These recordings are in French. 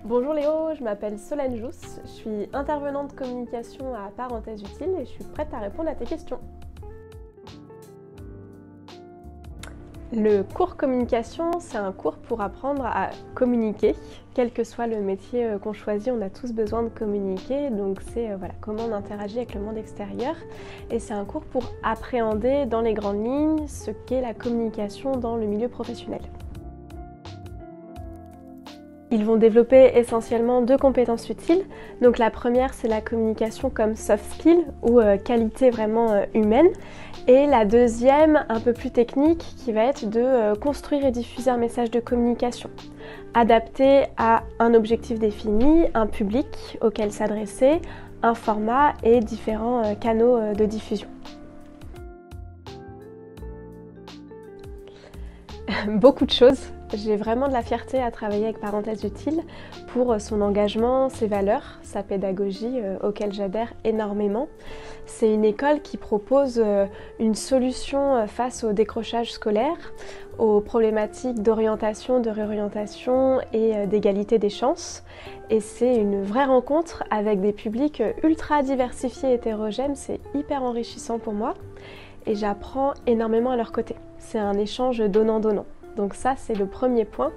Bonjour Léo, je m'appelle Solène Jousse, je suis intervenante communication à Parenthèses Utiles et je suis prête à répondre à tes questions. Le cours communication, c'est un cours pour apprendre à communiquer. Quel que soit le métier qu'on choisit, on a tous besoin de communiquer, donc c'est comment on interagit avec le monde extérieur. Et c'est un cours pour appréhender dans les grandes lignes ce qu'est la communication dans le milieu professionnel. Ils vont développer essentiellement deux compétences utiles. Donc la première, c'est la communication comme soft skill ou qualité vraiment humaine. Et la deuxième, un peu plus technique, qui va être de construire et diffuser un message de communication adapté à un objectif défini, un public auquel s'adresser, un format et différents canaux de diffusion. Beaucoup de choses. J'ai vraiment de la fierté à travailler avec Parenthèses Utiles pour son engagement, ses valeurs, sa pédagogie auquel j'adhère énormément. C'est une école qui propose une solution face au décrochage scolaire, aux problématiques d'orientation, de réorientation et d'égalité des chances. Et c'est une vraie rencontre avec des publics ultra diversifiés et hétérogènes. C'est hyper enrichissant pour moi et j'apprends énormément à leur côté. C'est un échange donnant-donnant. Donc ça, c'est le premier point.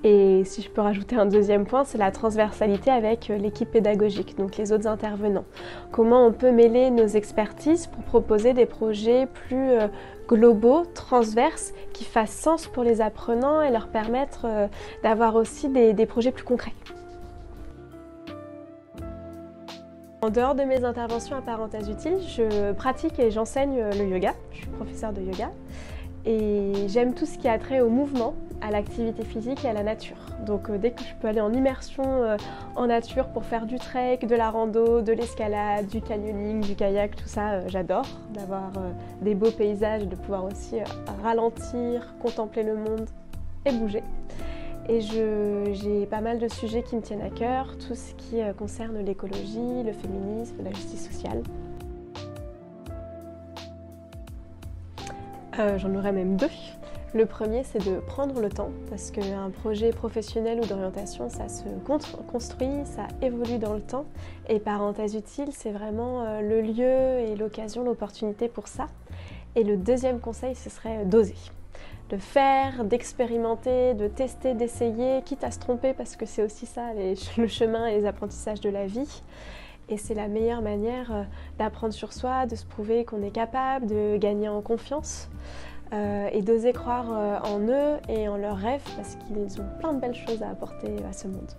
Et si je peux rajouter un deuxième point, c'est la transversalité avec l'équipe pédagogique, donc les autres intervenants. Comment on peut mêler nos expertises pour proposer des projets plus globaux, transverses, qui fassent sens pour les apprenants et leur permettre d'avoir aussi des projets plus concrets. En dehors de mes interventions à Parenthèses Utiles, je pratique et j'enseigne le yoga. Je suis professeure de yoga. Et j'aime tout ce qui a trait au mouvement, à l'activité physique et à la nature. Donc dès que je peux aller en immersion en nature pour faire du trek, de la rando, de l'escalade, du canyoning, du kayak, tout ça, j'adore. D'avoir des beaux paysages, de pouvoir aussi ralentir, contempler le monde et bouger. Et j'ai pas mal de sujets qui me tiennent à cœur, tout ce qui concerne l'écologie, le féminisme, la justice sociale. J'en aurais même deux. Le premier, c'est de prendre le temps, parce qu'un projet professionnel ou d'orientation, ça se construit, ça évolue dans le temps. Et Parenthèses Utiles, c'est vraiment le lieu et l'occasion, l'opportunité pour ça. Et le deuxième conseil, ce serait d'oser. De faire, d'expérimenter, de tester, d'essayer, quitte à se tromper, parce que c'est aussi ça, le chemin et les apprentissages de la vie. Et c'est la meilleure manière d'apprendre sur soi, de se prouver qu'on est capable, de gagner en confiance et d'oser croire en eux et en leurs rêves parce qu'ils ont plein de belles choses à apporter à ce monde.